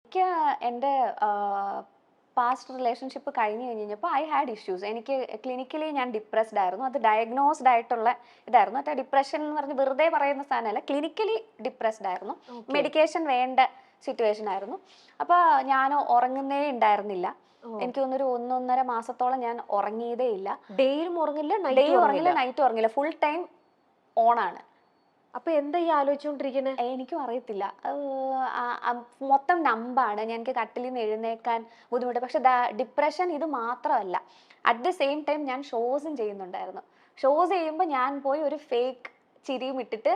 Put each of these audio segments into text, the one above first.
എനിക്ക് എൻ്റെ past relationship കഴിഞ്ഞ് കഴിഞ്ഞപ്പോൾ ഐ ഹാഡ് ഇഷ്യൂസ്. എനിക്ക് ക്ലിനിക്കലി ഞാൻ ഡിപ്രസ്ഡ് ആയിരുന്നു. അത് ഡയഗ്നോസ്ഡ് ആയിട്ടുള്ള ഇതായിരുന്നു. മറ്റേ ഡിപ്രഷൻ എന്ന് പറഞ്ഞ് വെറുതെ പറയുന്ന സാധനമല്ല, ക്ലിനിക്കലി ഡിപ്രസ്ഡ് ആയിരുന്നു. മെഡിക്കേഷൻ വേണ്ട സിറ്റുവേഷൻ ആയിരുന്നു. അപ്പോൾ ഞാൻ ഉറങ്ങുന്നേ ഉണ്ടായിരുന്നില്ല. എനിക്ക് തോന്നുന്നൊരു 1.5 മാസത്തോളം ഞാൻ ഉറങ്ങിയതേ ഇല്ല. ഡേയിലും ഉറങ്ങില്ല, ഡേയും ഉറങ്ങില്ല, നൈറ്റും ഉറങ്ങില്ല, ഫുൾ ടൈം ഓണാണ്. അപ്പൊ എന്താ ഈ ആലോചിച്ചോണ്ടിരിക്കണേ? എനിക്കും അറിയത്തില്ല. മൊത്തം നമ്പാണ്. എനിക്ക് കട്ടിലിൽ നിന്ന് എഴുന്നേക്കാൻ ബുദ്ധിമുട്ട്. പക്ഷെ ഡിപ്രഷൻ ഇത് മാത്രമല്ല. അറ്റ് ദ സെയിം ടൈം ഞാൻ ഷോസും ചെയ്യുന്നുണ്ടായിരുന്നു. ഷോസ് ചെയ്യുമ്പോൾ ഞാൻ പോയി ഒരു ഫേക്ക് ചിരിയും ഇട്ടിട്ട്.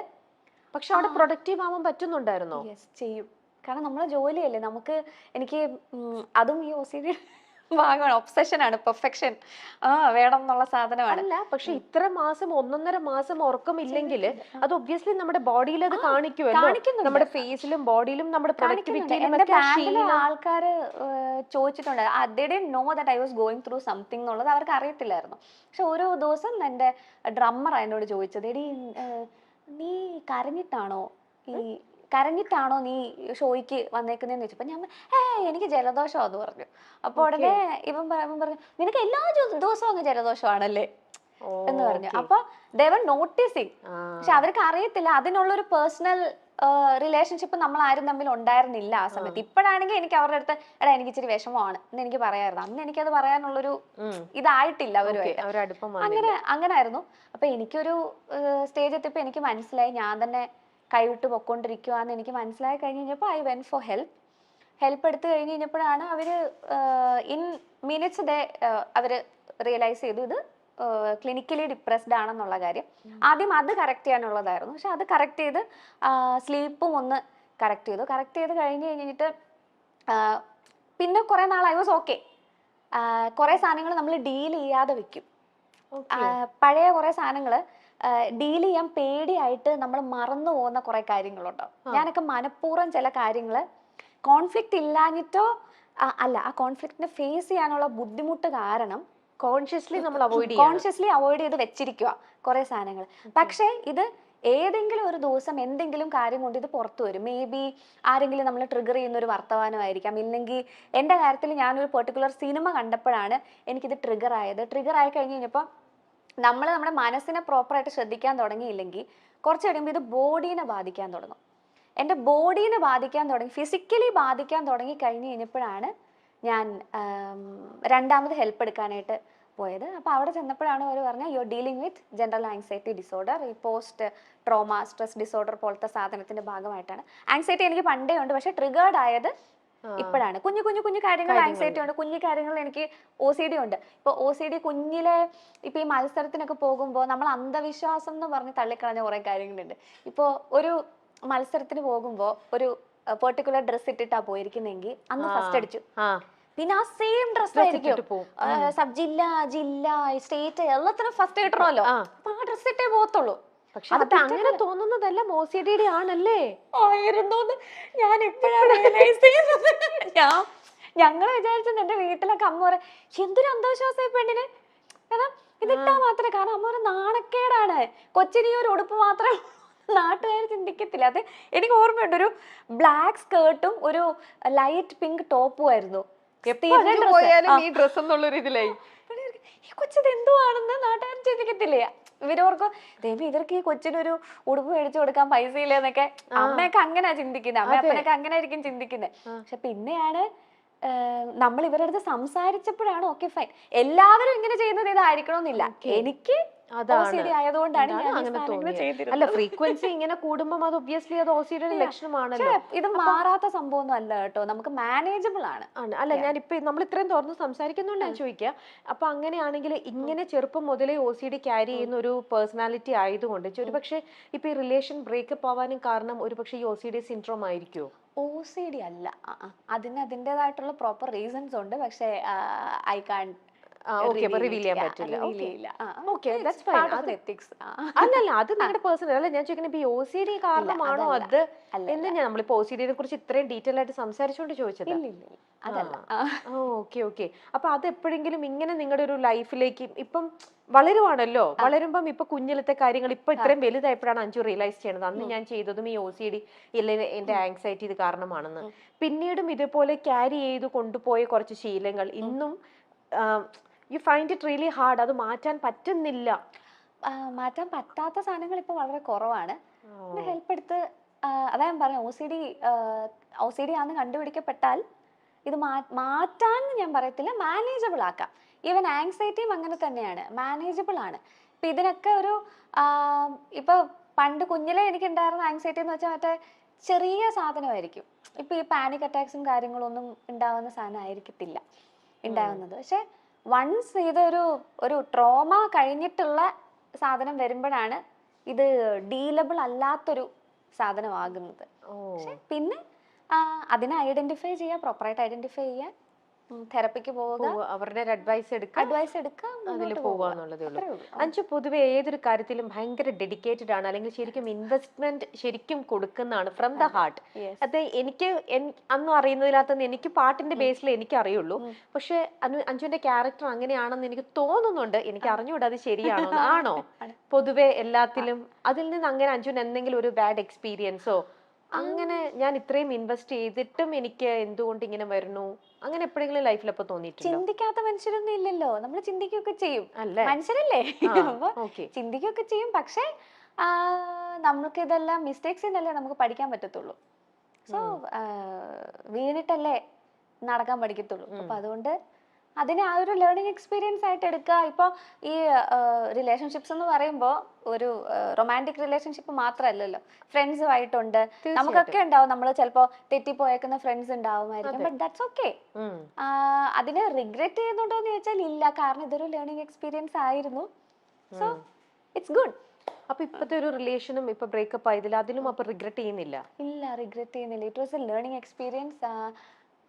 പക്ഷെ അവിടെ പ്രൊഡക്റ്റീവ് ആവാൻ പറ്റുന്നുണ്ടായിരുന്നോ? യെസ്, ചെയ്യും. കാരണം നമ്മളെ ജോലിയല്ലേ. എനിക്ക് അതും ഈ OCD ഭാഗമാണ്, ഒബ്സെഷനാണ്, പെർഫെക്ഷൻ വേണം എന്നുള്ള സാധനമാണ്. അല്ല, പക്ഷെ ഇത്ര മാസം 1.5 മാസം ഉറക്കമില്ലെങ്കിൽ അത് ഒബ്വിയസ്ലി നമ്മുടെ ബോഡിയിൽ അത് കാണിക്കുമല്ലോ. നമ്മുടെ ഫേസിലും ബോഡിയിലും നമ്മുടെ പ്രൊഡക്ടിവിറ്റിയിലും ആൾക്കാർ ചോദിച്ചിട്ടുണ്ട്. they didn't know that I was going through something എന്നുള്ളത് അവർക്ക് അറിയത്തില്ലായിരുന്നു. പക്ഷെ ഓരോ ദിവസം എൻ്റെ ഡ്രമ്മർ എന്നോട് ചോദിച്ചത്, എടി നീ കരഞ്ഞിട്ടാണോ നീ ഷോയ്ക്ക് വന്നേക്കുന്നതെന്ന് ചോദിച്ചപ്പോൾ ഞാൻ എനിക്ക് ജലദോഷം എന്ന് പറഞ്ഞു. അപ്പോൾ ഉടനെ ഇവൻ പറഞ്ഞു, നിനക്ക് എല്ലാ ദിവസവും അങ്ങ് ജലദോഷമാണല്ലേ എന്ന് പറഞ്ഞു. അപ്പൊ they were noticing. പക്ഷെ അവർക്ക് അറിയത്തില്ല അതിനുള്ളൊരു പേഴ്സണൽ റിലേഷൻഷിപ്പ് നമ്മൾ ആരും തമ്മിൽ ഉണ്ടായിരുന്നില്ല ആ സമയത്ത്. ഇപ്പോഴാണെങ്കിൽ എനിക്ക് അവരുടെ അടുത്ത് എനിക്ക് ഇച്ചിരി വിഷമമാണ് എന്ന് എനിക്ക് പറയായിരുന്നു. അന്ന് എനിക്കത് പറയാനുള്ളൊരു ഇതായിട്ടില്ല അവരുമായിട്ട്. അങ്ങനെ ആയിരുന്നു. അപ്പൊ എനിക്കൊരു സ്റ്റേജ് എത്തിയപ്പോൾ എനിക്ക് മനസ്സിലായി ഞാൻ തന്നെ കൈവിട്ട് പൊക്കോണ്ടിരിക്കുവാന്ന് എനിക്ക് മനസ്സിലായി കഴിഞ്ഞപ്പോൾ ഐ വെന്റ് ഫോർ ഹെൽപ്പ് എടുത്തു കഴിഞ്ഞ് കഴിഞ്ഞപ്പോഴാണ് അവര് ഇൻ മിനിറ്റ്സ് അവര് റിയലൈസ് ചെയ്തു ഇത് ക്ലിനിക്കലി ഡിപ്രസ്ഡ് ആണെന്നുള്ള കാര്യം. ആദ്യം അത് കറക്റ്റ് ചെയ്യാനുള്ളതായിരുന്നു. പക്ഷെ അത് കറക്റ്റ് ചെയ്ത് സ്ലീപ്പും ഒന്ന് കറക്റ്റ് ചെയ്ത് കഴിഞ്ഞിട്ട് പിന്നെ കുറെ നാൾ ഐ വാസ് ഓക്കെ. കുറെ സാധനങ്ങൾ നമ്മൾ ഡീൽ ചെയ്യാതെ വെക്കും. പഴയ കുറെ സാധനങ്ങൾ ഡീൽ ചെയ്യാൻ പേടിയായിട്ട് നമ്മൾ മറന്നു പോകുന്ന കുറെ കാര്യങ്ങളുണ്ടാവും. ഞാനൊക്കെ മനഃപൂർവ്വം ചില കാര്യങ്ങൾ കോൺഫ്ലിക്റ്റ് ഇല്ലാഞ്ഞിട്ടോ അല്ല, ആ കോൺഫ്ലിക്റ്റിനെ ഫേസ് ചെയ്യാനുള്ള ബുദ്ധിമുട്ട് കാരണം കോൺഷ്യസ്ലി അവോയ്ഡ് ചെയ്ത് വെച്ചിരിക്കുക കുറെ സാധനങ്ങൾ. പക്ഷെ ഇത് ഏതെങ്കിലും ഒരു ദിവസം എന്തെങ്കിലും കാര്യം കൊണ്ട് ഇത് പുറത്തു വരും. മേ ബി ആരെങ്കിലും നമ്മൾ ട്രിഗർ ചെയ്യുന്ന ഒരു വർത്തമാനമായിരിക്കാം. ഇല്ലെങ്കിൽ എൻ്റെ കാര്യത്തിൽ ഞാനൊരു പെർട്ടിക്കുലർ സിനിമ കണ്ടപ്പോഴാണ് എനിക്കിത് ട്രിഗർ ആയി കഴിഞ്ഞ് കഴിഞ്ഞപ്പോൾ നമ്മുടെ മനസ്സിനെ പ്രോപ്പറായിട്ട് ശ്രദ്ധിക്കാൻ തുടങ്ങിയില്ലെങ്കിൽ കുറച്ച് കഴിയുമ്പോൾ ഇത് ബോഡീനെ ബാധിക്കാൻ തുടങ്ങും. എൻ്റെ ബോഡീനെ ബാധിക്കാൻ തുടങ്ങി, ഫിസിക്കലി ബാധിക്കാൻ തുടങ്ങി കഴിഞ്ഞ് കഴിഞ്ഞപ്പോഴാണ് ഞാൻ രണ്ടാമത് ഹെൽപ്പ് എടുക്കാനായിട്ട് പോയത്. അപ്പോൾ അവിടെ ചെന്നപ്പോഴാണ് അവർ പറഞ്ഞത് you are dealing with general anxiety disorder, ഈ പോസ്റ്റ് ട്രോമ സ്ട്രെസ് ഡിസോർഡർ പോലത്തെ സാധനത്തിന്റെ ഭാഗമായിട്ടാണ്. ആങ്സൈറ്റി എനിക്ക് പണ്ടേ ഉണ്ട്, പക്ഷെ ട്രിഗേർഡ് ആയത് ഇപ്പോഴാണ്. കുഞ്ഞു കാര്യങ്ങൾ ആങ്സൈറ്റി ഉണ്ട്, കുഞ്ഞു കാര്യങ്ങൾ എനിക്ക് OCD ഉണ്ട്. ഇപ്പൊ OCD കുഞ്ഞിലെ ഇപ്പൊ ഈ മത്സരത്തിനൊക്കെ പോകുമ്പോൾ നമ്മൾ അന്ധവിശ്വാസം എന്ന് പറഞ്ഞ് തള്ളിക്കളഞ്ഞ കുറെ കാര്യങ്ങളുണ്ട്. ഇപ്പൊ ഒരു മത്സരത്തിന് പോകുമ്പോൾ ഒരു പെർട്ടിക്കുലർ ഡ്രസ് ഇട്ടിട്ടാ പോയിരിക്കുന്നെങ്കിൽ അന്ന് ഫസ്റ്റ് അടിച്ചു, പിന്നെ ആ സെയിം ഡ്രസ് ആയിരിക്കും സബ് ജില്ല സ്റ്റേറ്റ് എല്ലാത്തിനും ഫസ്റ്റ് കിട്ടണമല്ലോ. അപ്പൊ ആ ഡ്രസ് ഇട്ടേ പോകത്തുള്ളൂ. പക്ഷെ അത് അങ്ങനെ തോന്നുന്നതല്ല, OCD ആണല്ലേ ആയിരുന്നോന്ന് ഞാൻ ഇപ്പോഴാണ് റിയലൈസ് ചെയ്യുന്നത്. ഞങ്ങള് വിചാരിച്ചത് എന്റെ വീട്ടിലൊക്കെ അമ്മ പറയും എന്തൊരു അന്ധവിശ്വാസം ഈ പെണ്ണിന്, കാരണം ഇതിട്ടാ മാത്രമേ, കാരണം അമ്മ ഒരു നാണക്കേടാണ്, കൊച്ചിന് ഈ ഒരു ഉടുപ്പ് മാത്രം നാട്ടുകാർ ചിന്തിക്കത്തില്ല. അത് എനിക്ക് ഓർമ്മയുണ്ട്, ഒരു ബ്ലാക്ക് സ്കേർട്ടും ഒരു ലൈറ്റ് പിങ്ക് ടോപ്പും ആയിരുന്നു. ഈ കൊച്ചത് എന്തുവാണെന്ന് നാട്ടുകാർ ചിന്തിക്കത്തില്ലേ. ഇവരോർക്കും ദേവി ഇവർക്ക് ഈ കൊച്ചിനൊരു ഉടുപ്പ് മേടിച്ചു കൊടുക്കാൻ പൈസ ഇല്ലെന്നൊക്കെ അമ്മയൊക്കെ അങ്ങനെയാ ചിന്തിക്കുന്നത്, അമ്മയപ്പനൊക്കെ അങ്ങനെ ആയിരിക്കും ചിന്തിക്കുന്നത്. പക്ഷെ പിന്നെയാണ് നമ്മൾ ഇവരുടെ അടുത്ത് സംസാരിച്ചപ്പോഴാണ് ഓക്കെ ഫൈൻ, എല്ലാവരും ഇങ്ങനെ ചെയ്യുന്നത് ഇതായിരിക്കണമെന്നില്ല, എനിക്ക് ആയതുകൊണ്ടാണ് അല്ല ഫ്രീക്വൻസി ഇങ്ങനെ കൂടുമ്പോൾ അത് ഒബ്വിയസ്ലി അത് OCDയുടെ ലക്ഷണമാണല്ലോ. ഇത് മാറാത്ത സംഭവമൊന്നും അല്ല കേട്ടോ, നമുക്ക് മാനേജബിൾ ആണ്. അല്ല ഞാനിപ്പോ നമ്മൾ ഇത്രയും തുറന്ന് സംസാരിക്കുന്നോണ്ട് ഞാൻ ചോദിക്കാം, അപ്പൊ അങ്ങനെയാണെങ്കിൽ ഇങ്ങനെ ചെറുപ്പം മുതലേ OCD ക്യാരി ചെയ്യുന്ന ഒരു പേഴ്സണാലിറ്റി ആയതുകൊണ്ട് ഒരുപക്ഷെ ഇപ്പൊ ഈ റിലേഷൻ ബ്രേക്കപ്പ് ആവാനും കാരണം ഒരുപക്ഷെ ഈ OCD സിൻഡ്രോം ആയിരിക്കുമോ? OCD അല്ല, അതിന് അതിൻ്റെതായിട്ടുള്ള പ്രോപ്പർ റീസൺസ് ഉണ്ട്. പക്ഷേ ഐ കാൺ ഓക്കെ, റിവീൽ ചെയ്യാൻ പറ്റില്ല. റിവീൽ ചെയ്യില്ല. Okay, that's fine. അത് എത്തിക്സ്. അല്ലല്ല, അത് നിങ്ങളുടെ പേഴ്സണൽ അല്ല. ഞാൻ ചോദിക്കുന്നത് ഇപ്പൊ OCD കാരണമാണോ അത് എന്ന്. ഞാൻ നമ്മളിപ്പോ OCD-നെ കുറിച്ച് ഇത്രയും ഡീറ്റെയിൽ ആയിട്ട് സംസാരിച്ചുകൊണ്ട് ചോദിച്ചത്. ഇല്ല അതല്ല. Okay okay. അപ്പൊ അത് എപ്പോഴെങ്കിലും ഇങ്ങനെ നിങ്ങളുടെ ഒരു ലൈഫിലേക്ക് ഇപ്പം വളരുവാണല്ലോ, വളരുമ്പം ഇപ്പൊ കുഞ്ഞിലത്തെ കാര്യങ്ങൾ ഇപ്പൊ ഇത്രയും വലുതായപ്പോഴാണ് അഞ്ജു റിയലൈസ് ചെയ്യണത് അന്ന് ഞാൻ ചെയ്തതും ഈ OCD ഇല്ലെങ്കിൽ എന്റെ ആങ്സൈറ്റി ഇത് കാരണമാണെന്ന്. പിന്നീടും ഇതുപോലെ ക്യാരി ചെയ്ത് കൊണ്ടുപോയ കുറച്ച് ശീലങ്ങൾ ഇന്നും you find it really hard, അത് മാറ്റാൻ പറ്റുന്നില്ല. മാറ്റാൻ പറ്റാത്ത സാധനങ്ങൾ ഇപ്പൊ വളരെ കുറവാണ്. ഹെൽപ്പ് എടുത്ത് അതാ ഞാൻ പറഞ്ഞു, OCD ആണെന്ന് കണ്ടുപിടിക്കപ്പെട്ടാൽ ഇത് മാറ്റാൻ ഞാൻ പറയത്തില്ല, മാനേജബിൾ ആക്കാം. ഈവൻ ആങ്സൈറ്റിയും അങ്ങനെ തന്നെയാണ്, മാനേജബിൾ ആണ്. ഇപ്പൊ ഇതിനൊക്കെ ഒരു ഇപ്പൊ പണ്ട് കുഞ്ഞിലെ എനിക്ക് ഉണ്ടായിരുന്ന ആങ്സൈറ്റി എന്ന് വെച്ചാൽ മറ്റേ ചെറിയ സാധനമായിരിക്കും. ഇപ്പൊ ഈ പാനിക് അറ്റാക്സും കാര്യങ്ങളൊന്നും ഉണ്ടാവുന്ന സാധനം ആയിരിക്കത്തില്ല ഉണ്ടാവുന്നത്. പക്ഷെ വൺസ് ഇതൊരു ട്രോമ കഴിഞ്ഞിട്ടുള്ള സാധനം വരുമ്പോഴാണ് ഇത് ഡീലബിൾ അല്ലാത്തൊരു സാധനമാകുന്നത്. പക്ഷെ പിന്നെ അതിനെ ഐഡന്റിഫൈ ചെയ്യുക, പ്രോപ്പറായിട്ട് ഐഡന്റിഫൈ ചെയ്യാൻ, തെറപ്പിക്ക് പോവുക, അവരുടെ അഡ്വൈസ് എടുക്കുക, അതിൽ പോവാന്നുള്ളതേ ഉള്ളൂ. അഞ്ജു പൊതുവെ ഏതൊരു കാര്യത്തിലും ഭയങ്കര ഡെഡിക്കേറ്റഡ് ആണ്, അല്ലെങ്കിൽ ശരിക്കും ഇൻവെസ്റ്റ്മെന്റ് ശരിക്കും കൊടുക്കുന്നതാണ് ഫ്രം ദ ഹാർട്ട്. അത് എനിക്ക് അന്നും അറിയുന്നതിനകത്ത് എനിക്ക് പാട്ടിന്റെ ബേസിൽ എനിക്ക് അറിയുള്ളൂ. പക്ഷെ അഞ്ജുവിന്റെ ക്യാരക്ടർ അങ്ങനെയാണെന്ന് എനിക്ക് തോന്നുന്നുണ്ട്. എനിക്ക് അറിഞ്ഞുകൂടാ അത് ശരിയാണോ. ആണോ പൊതുവെ എല്ലാത്തിലും അതിൽ നിന്ന് അങ്ങനെ അഞ്ജുവിന് എന്തെങ്കിലും ഒരു ബാഡ് എക്സ്പീരിയൻസോ, അങ്ങനെ ഞാൻ ഇത്രയും ഇൻവെസ്റ്റ് ചെയ്തിട്ടും എനിക്ക് എന്തുകൊണ്ട് ഇങ്ങനെ വരുന്നു, അങ്ങനെ എപ്പോഴെങ്കിലും ലൈഫിൽ അപ്പൊ തോന്നിയിട്ടുണ്ട്? ചിന്തിക്കാത്ത മനുഷ്യരൊന്നും ഇല്ലല്ലോ, നമ്മൾ ചിന്തിക്കുകയൊക്കെ ചെയ്യും, മനുഷ്യരല്ലേ, അപ്പൊ ചിന്തിക്കുകയൊക്കെ ചെയ്യും. പക്ഷെ നമുക്ക് ഇതെല്ലാം മിസ്റ്റേക്സ് എന്നല്ലേ നമുക്ക് പഠിക്കാൻ പറ്റത്തുള്ളൂ. സോ വീണിട്ടല്ലേ നടക്കാൻ പഠിക്കത്തുള്ളൂ. അപ്പൊ അതുകൊണ്ട് അതിനെ ആ ഒരു ലേണിംഗ് എക്സ്പീരിയൻസ് ആയിട്ട് എടുക്കുക. ഇപ്പോൾ ഈ റിലേഷൻഷിപ്സ് എന്ന് പറയുമ്പോൾ ഒരു റൊമാൻറ്റിക് റിലേഷൻഷിപ്പ് മാത്രമല്ലല്ലോ, ഫ്രണ്ട്സുമായിട്ടുണ്ട്, നമുക്കൊക്കെ ഉണ്ടാവും. നമ്മൾ ചിലപ്പോൾ തെറ്റിപ്പോയേക്കുന്ന ഫ്രണ്ട്സ് ഉണ്ടാവുമായിരിക്കും. But that's okay. അതിനെ റിഗ്രറ്റ് ചെയ്യുന്നുണ്ടോ എന്ന് ചോദിച്ചാൽ ഇല്ല, കാരണം ഇതൊരു ലേണിംഗ് എക്സ്പീരിയൻസ് ആയിരുന്നു. So it's good. അപ്പൊ ഇപ്പത്തെ ഒരു റിലേഷനും ഇപ്പൊ ബ്രേക്കപ്പ് ആയതിൽ അതിലും അപ്പൊ റിഗ്രറ്റ് ചെയ്യുന്നില്ല? ഇല്ല, റിഗ്രറ്റ് ചെയ്യുന്നില്ല. It was A learning experience.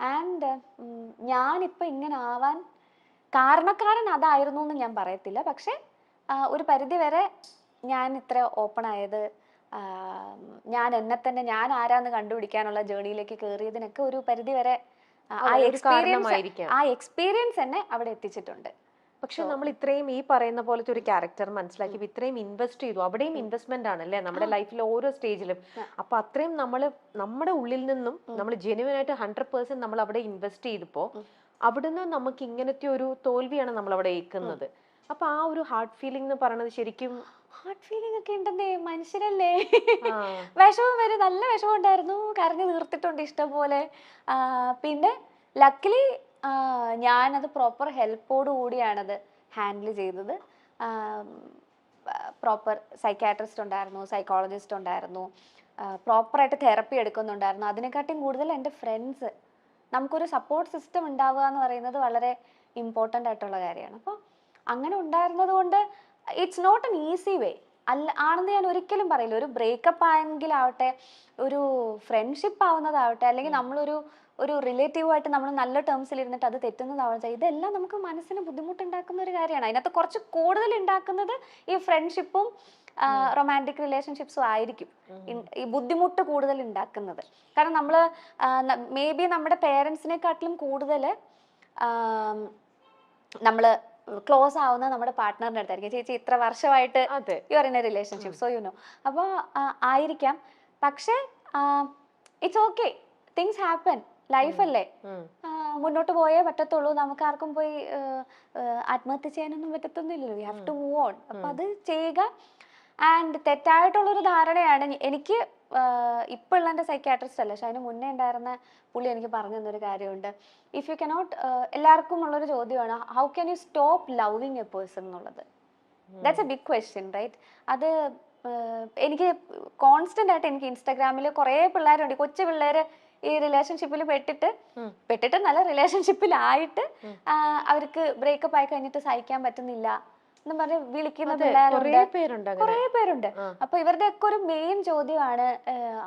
And ഞാനിപ്പോൾ ഇങ്ങനെ ആവാൻ കാരണക്കാരൻ അതായിരുന്നു എന്ന് ഞാൻ പറയത്തില്ല. പക്ഷെ ഒരു പരിധി വരെ ഞാൻ ഇത്ര ഓപ്പൺ ആയത്, ഞാൻ എന്നെ തന്നെ ഞാൻ ആരാന്ന് കണ്ടുപിടിക്കാനുള്ള ജേർണിയിലേക്ക് കയറിയതിനൊക്കെ ഒരു പരിധി വരെ ആ എക്സ്പീരിയൻസ് എന്നെ അവിടെ എത്തിച്ചിട്ടുണ്ട്. പക്ഷെ നമ്മൾ ഇത്രയും ഈ പറയുന്ന പോലത്തെ ഒരു ക്യാരക്ടർ മനസ്സിലാക്കി ഇത്രയും ഇൻവെസ്റ്റ് ചെയ്തു, അവിടെയും ഇൻവെസ്റ്റ്മെന്റ് ആണല്ലേ നമ്മുടെ ലൈഫിലെ ഓരോ സ്റ്റേജിലും. അപ്പൊ അത്രയും നമ്മുടെ ഉള്ളിൽ നിന്നും നമ്മൾ ജെന്യുവൻ ആയിട്ട് 100% നമ്മൾ അവിടെ ഇൻവെസ്റ്റ് ചെയ്തപ്പോ അവിടുന്ന് നമുക്ക് ഇങ്ങനത്തെ ഒരു തോൽവിയാണ് നമ്മൾ അവിടെ ഏൽക്കുന്നത്. അപ്പൊ ആ ഒരു ഹാർട്ട് ഫീലിംഗ് എന്ന് പറയുന്നത് ശരിക്കും ഹാർട്ട് ഫീലിംഗ് ഒക്കെ ഉണ്ടെന്നേ, മനുഷ്യരല്ലേ. വിഷമം വരും, നല്ല വിഷമം ഉണ്ടായിരുന്നു, കരഞ്ഞു തീർത്തിട്ടുണ്ട് ഇഷ്ടം പോലെ. പിന്നെ ലക്കിലി ഞാനത് പ്രോപ്പർ ഹെൽപ്പോട് കൂടിയാണത് ഹാൻഡിൽ ചെയ്തത്. പ്രോപ്പർ സൈക്കാട്രിസ്റ്റ് ഉണ്ടായിരുന്നു, സൈക്കോളജിസ്റ്റ് ഉണ്ടായിരുന്നു, പ്രോപ്പറായിട്ട് തെറപ്പി എടുക്കുന്നുണ്ടായിരുന്നു. അതിനെക്കാട്ടിയും കൂടുതൽ എൻ്റെ ഫ്രണ്ട്സ്, നമുക്കൊരു സപ്പോർട്ട് സിസ്റ്റം ഉണ്ടാവുക എന്ന് പറയുന്നത് വളരെ ഇമ്പോർട്ടൻ്റ് ആയിട്ടുള്ള കാര്യമാണ്. അപ്പോൾ അങ്ങനെ ഉണ്ടായിരുന്നത് കൊണ്ട് it's not an easy way ആണെന്ന് ഞാൻ ഒരിക്കലും പറയില്ല. ഒരു ബ്രേക്കപ്പ് ആയെങ്കിലാവട്ടെ, ഒരു ഫ്രണ്ട്ഷിപ്പ് ആവുന്നതാവട്ടെ, അല്ലെങ്കിൽ ഒരു റിലേറ്റീവായിട്ട് നമ്മൾ നല്ല ടേംസിൽ ഇരുന്നിട്ട് അത് തെറ്റുന്നതാവട്ടെ, ഇതെല്ലാം നമുക്ക് മനസ്സിന് ബുദ്ധിമുട്ടുണ്ടാക്കുന്ന ഒരു കാര്യമാണ്. അതിനകത്ത് കുറച്ച് കൂടുതൽ ഉണ്ടാക്കുന്നത് ഈ ഫ്രണ്ട്ഷിപ്പും റൊമാൻറ്റിക് റിലേഷൻഷിപ്സും ആയിരിക്കും ഈ ബുദ്ധിമുട്ട് കൂടുതൽ ഉണ്ടാക്കുന്നത്. കാരണം നമ്മൾ മേ ബി നമ്മുടെ പേരൻസിനെക്കാട്ടിലും കൂടുതൽ നമ്മൾ ക്ലോസ് ആവുന്ന നമ്മുടെ പാർട്ട്ണറിൻ്റെ അടുത്തായിരിക്കും. ചേച്ചി ഇത്ര വർഷമായിട്ട് you are in a relationship, so you know. അപ്പോൾ ആയിരിക്കാം. പക്ഷേ ഇറ്റ്സ് ഓക്കെ, തിങ്സ് ഹാപ്പൻ, ലൈഫല്ലേ, മുന്നോട്ട് പോയേ പറ്റത്തുള്ളൂ. നമുക്ക് ആർക്കും പോയി ആത്മഹത്യ ചെയ്യാനൊന്നും പറ്റത്തൊന്നുമില്ലല്ലോ. We have to move on. അപ്പം അത് ചെയ്യുക. ആൻഡ് തെറ്റായിട്ടുള്ളൊരു ധാരണയാണ് എനിക്ക് ഇപ്പോൾ ഉള്ള എൻ്റെ സൈക്യാട്രിസ്റ്റ് അല്ല, പക്ഷെ അതിന് മുന്നേ ഉണ്ടായിരുന്ന പുള്ളി എനിക്ക് പറഞ്ഞു തന്നൊരു കാര്യമുണ്ട്. ഇഫ് യു കനോട്ട്, എല്ലാവർക്കും ഉള്ളൊരു ചോദ്യമാണ്, how can you stop loving a person എന്നുള്ളത്. That's a big question, right? അത് എനിക്ക് കോൺസ്റ്റന്റ് ആയിട്ട് എനിക്ക് ഇൻസ്റ്റാഗ്രാമിൽ കുറേ പിള്ളേരുണ്ട്, കൊച്ചു പിള്ളേർ ഈ റിലേഷൻഷിപ്പിൽ പെട്ടിട്ട് നല്ല റിലേഷൻഷിപ്പിലായിട്ട് അവർക്ക് ബ്രേക്കപ്പ് ആയി കഴിഞ്ഞിട്ട് സഹിക്കാൻ പറ്റുന്നില്ല എന്ന് പറഞ്ഞ് വിളിക്കുന്ന പിള്ളേരുണ്ട്, കുറേ പേരുണ്ട്. അപ്പൊ ഇവരുടെ ഒക്കെ ഒരു മെയിൻ ചോദ്യമാണ്,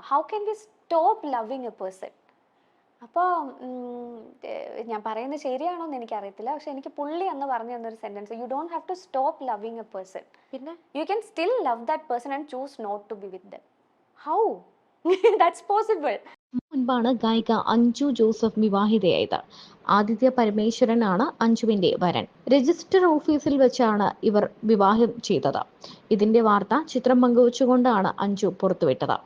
how can we stop loving a person? അപ്പോൾ ഞാൻ പറയുന്നത് ശരിയാണോ എന്ന് എനിക്കറിയത്തില്ല. പക്ഷെ എനിക്ക് പുള്ളി അന്ന് പറഞ്ഞു തന്നൊരു sentence, you don't have to stop loving a person, പിന്നെ you can still love that person and choose not to be with them. How? That's possible. മുൻപാണ് ഗായിക അഞ്ജു ജോസഫ് വിവാഹിതയായത്. ആദിത്യ പരമേശ്വരനാണ് അഞ്ജുവിന്റെ വരൻ. രജിസ്റ്റർ ഓഫീസിൽ വെച്ചാണ് ഇവർ വിവാഹം ചെയ്തത്. ഇതിന്റെ വാർത്ത ചിത്രം പങ്കുവച്ചുകൊണ്ടാണ് അഞ്ജു പുറത്തുവിട്ടത്.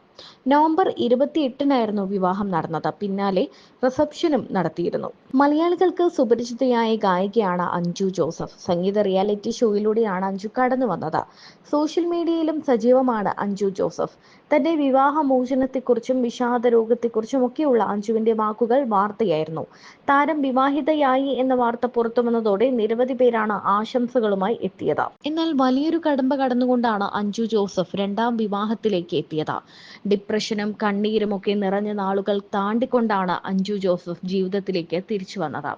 നവംബർ 28-നായിരുന്നു വിവാഹം നടന്നത്. പിന്നാലെ റിസപ്ഷനും നടത്തിയിരുന്നു. മലയാളികൾക്ക് സുപരിചിതയായ ഗായികയാണ് അഞ്ജു ജോസഫ്. സംഗീത റിയാലിറ്റി ഷോയിലൂടെയാണ് അഞ്ജു കടന്നു വന്നത്. സോഷ്യൽ മീഡിയയിലും സജീവമാണ് അഞ്ജു ജോസഫ്. തന്റെ വിവാഹമോചനത്തെക്കുറിച്ചും വിഷാദ രോഗത്തെക്കുറിച്ചും ഒക്കെയുള്ള അഞ്ജുവിന്റെ വാക്കുകൾ വാർത്തയായിരുന്നു. താരം വിവാഹിതയായി എന്ന വാർത്ത പുറത്തുവന്നതോടെ നിരവധി പേരാണ് ആശംസകളുമായി എത്തിയത്. എന്നാൽ വലിയൊരു കടമ്പ കടന്നുകൊണ്ടാണ് അഞ്ജു ജോസഫ് രണ്ടാം വിവാഹത്തിലേക്ക് എത്തിയത്. ഡിപ്രഷനും കണ്ണീരും ഒക്കെ നിറഞ്ഞ നാളുകൾ താണ്ടിക്കൊണ്ടാണ് അഞ്ജു ജോസഫ് ജീവിതത്തിലേക്ക് തിരിച്ചു വന്നത്.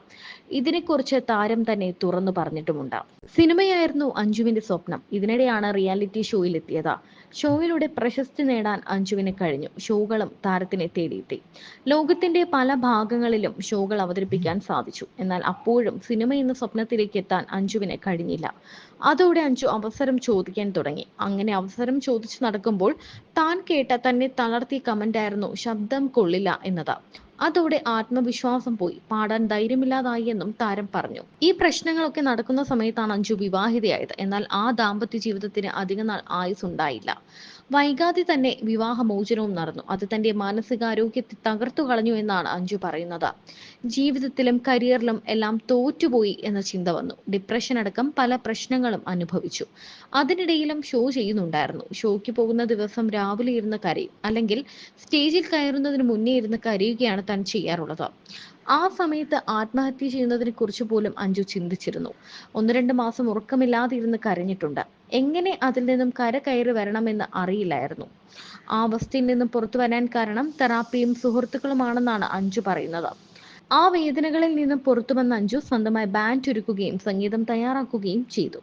ഇതിനെക്കുറിച്ച് താരം തന്നെ തുറന്നു പറഞ്ഞിട്ടുമുണ്ട്. സിനിമയായിരുന്നു അഞ്ജുവിന്റെ സ്വപ്നം. ഇതിനിടെയാണ് റിയാലിറ്റി ഷോയിൽ എത്തിയത്. ഷോയിലൂടെ പ്രശസ്തി നേടാൻ അഞ്ജുവിന് കഴിഞ്ഞു. ഷോകളും താരത്തിനെ തേടിയെത്തി. ലോകത്തിന്റെ പല ഭാഗങ്ങളിലും ഷോകൾ അവതരിപ്പിക്കാൻ സാധിച്ചു. എന്നാൽ അപ്പോഴും സിനിമ എന്ന സ്വപ്നത്തിലേക്ക് എത്താൻ അഞ്ജുവിന് കഴിഞ്ഞില്ല. അതോടെ അഞ്ജു അവസരം ചോദിക്കാൻ തുടങ്ങി. അങ്ങനെ അവസരം ചോദിച്ചു നടക്കുമ്പോൾ താൻ കേട്ട തന്നെ തളർത്തിയ കമന്റായിരുന്നു ശബ്ദം കൊള്ളില്ല എന്നത്. അതോടെ ആത്മവിശ്വാസം പോയി, പാടാൻ ധൈര്യമില്ലാതായി എന്നും താരം പറഞ്ഞു. ഈ പ്രശ്നങ്ങളൊക്കെ നടക്കുന്ന സമയത്താണ് അഞ്ജു വിവാഹിതയായത്. എന്നാൽ ആ ദാമ്പത്യ ജീവിതത്തിന് അധികനാൾ ആയുസ്സുണ്ടായില്ല. വൈകാതെ തന്നെ വിവാഹമോചനവും നടന്നു. അത് തന്റെ മാനസികാരോഗ്യത്തെ തകർത്തു കളഞ്ഞു എന്നാണ് അഞ്ജു പറയുന്നത്. ജീവിതത്തിലും കരിയറിലും എല്ലാം തോറ്റുപോയി എന്ന ചിന്ത വന്നു. ഡിപ്രഷൻ അടക്കം പല പ്രശ്നങ്ങളും അനുഭവിച്ചു. അതിനിടയിലും ഷോ ചെയ്യുന്നുണ്ടായിരുന്നു. ഷോയ്ക്ക് പോകുന്ന ദിവസം രാവിലെ ഇരുന്ന് കരയും, അല്ലെങ്കിൽ സ്റ്റേജിൽ കയറുന്നതിന് മുന്നേ ഇരുന്ന് കരയുകയാണ് താൻ ചെയ്യാറുള്ളത്. ആ സമയത്ത് ആത്മഹത്യ ചെയ്യുന്നതിനെ കുറിച്ച് പോലും അഞ്ജു ചിന്തിച്ചിരുന്നു. 1-2 മാസം ഉറക്കമില്ലാതെ ഇരുന്ന് കരഞ്ഞിട്ടുണ്ട്. എങ്ങനെ അതിൽ നിന്നും കയറി വരണമെന്ന് അറിയില്ലായിരുന്നു. ആ അവസ്ഥയിൽ നിന്നും പുറത്തു വരാൻ കാരണം തെറാപ്പിയും സുഹൃത്തുക്കളുമാണെന്നാണ് അഞ്ജു പറയുന്നത്. ആ വേദനകളിൽ നിന്നും പുറത്തു വന്ന അഞ്ജു സ്വന്തമായി ബാൻഡ് ഒരുക്കുകയും സംഗീതം തയ്യാറാക്കുകയും ചെയ്തു.